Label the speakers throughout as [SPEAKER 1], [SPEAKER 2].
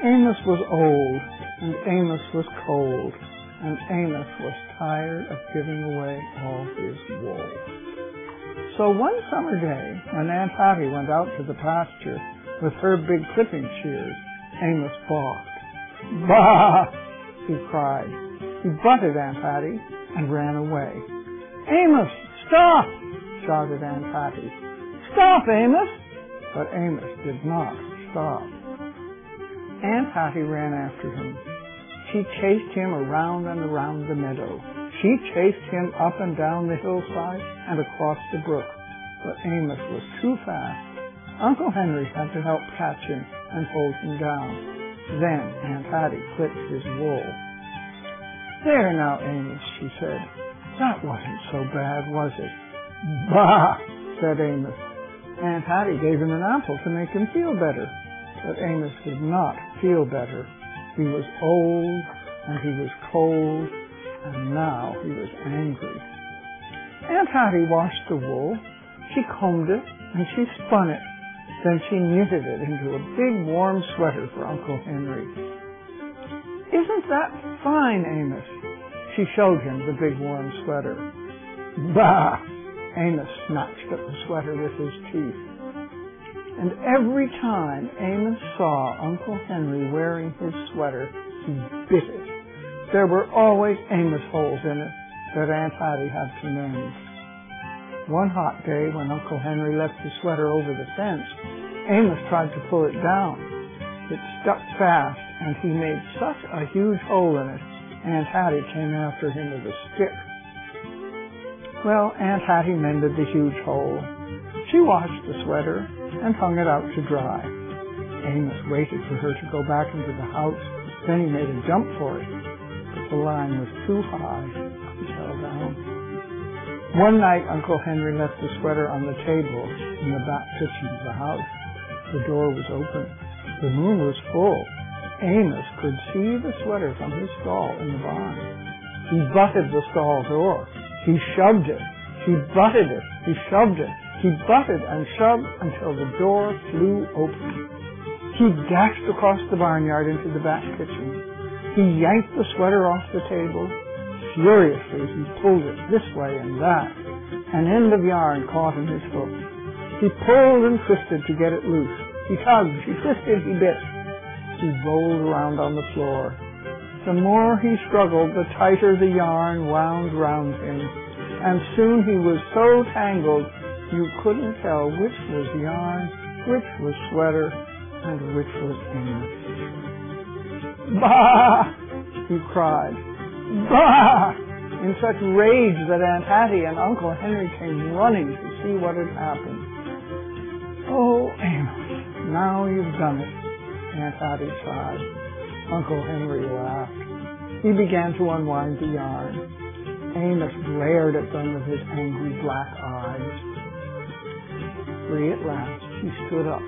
[SPEAKER 1] Amos was old, and Amos was cold, and Amos was tired of giving away all his wool. So one summer day, when Aunt Hattie went out to the pasture with her big clipping shears, Amos balked. "Bah!" he cried. He butted Aunt Hattie and ran away. "Amos, stop!" shouted Aunt Hattie. "Stop, Amos!" But Amos did not stop. Aunt Hattie ran after him. She chased him around and around the meadow. She chased him up and down the hillside and across the brook. But Amos was too fast. Uncle Henry had to help catch him and hold him down. Then Aunt Hattie clipped his wool. "There now, Amos," she said. "That wasn't so bad, was it?" "Bah!" said Amos. Aunt Hattie gave him an apple to make him feel better. But Amos did not feel better. He was old, and he was cold, and now he was angry. Aunt Hattie washed the wool. She combed it, and she spun it. Then she knitted it into a big warm sweater for Uncle Henry. "Isn't that fine, Amos?" She showed him the big warm sweater. "Bah!" Amos snatched at the sweater with his teeth. And every time Amos saw Uncle Henry wearing his sweater, he bit it. There were always Amos holes in it that Aunt Hattie had to mend. One hot day when Uncle Henry left the sweater over the fence, Amos tried to pull it down. It stuck fast, and he made such a huge hole in it, Aunt Hattie came after him with a stick. Well, Aunt Hattie mended the huge hole. She washed the sweater and hung it out to dry. Amos waited for her to go back into the house. Then he made a jump for it. But the line was too high. He fell down. One night, Uncle Henry left the sweater on the table in the back kitchen of the house. The door was open. The moon was full. Amos could see the sweater from his stall in the barn. He butted the stall door. He shoved it. He butted it. He shoved it. He butted and shoved until the door flew open. He dashed across the barnyard into the back kitchen. He yanked the sweater off the table. Furiously, he pulled it this way and that. An end of yarn caught in his hook. He pulled and twisted to get it loose. He tugged, he twisted, he bit. He rolled around on the floor. The more he struggled, the tighter the yarn wound round him. And soon he was so tangled you couldn't tell which was yarn, which was sweater, and which was Amos. "Bah!" he cried. "Bah!" in such rage that Aunt Hattie and Uncle Henry came running to see what had happened. "Oh, Amos, now you've done it," Aunt Hattie sighed. Uncle Henry laughed. He began to unwind the yarn. Amos glared at them with his angry black eyes. Free at last, he stood up.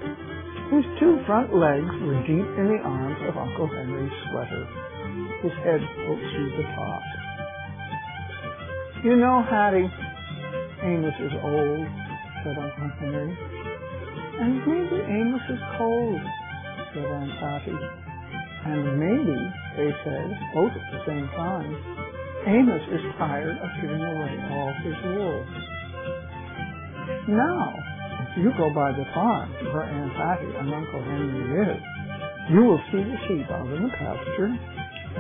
[SPEAKER 1] His two front legs were deep in the arms of Uncle Henry's sweater. His head poked through the top. "You know, Hattie, Amos is old," said Uncle Henry. "And maybe Amos is cold," said Aunt Hattie. "And maybe," they said, both at the same time, "Amos is tired of giving away all his wool." Now, if you go by the farm where Aunt Hattie and Uncle Henry live, you will see the sheep out in the pasture.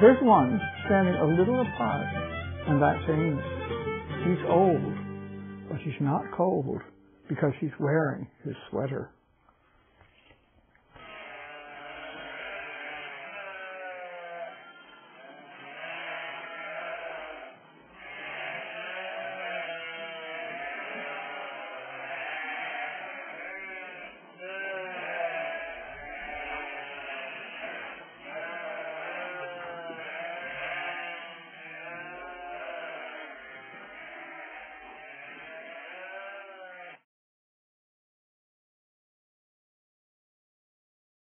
[SPEAKER 1] There's one standing a little apart, and that's Amos. He's old, but he's not cold because he's wearing his sweater.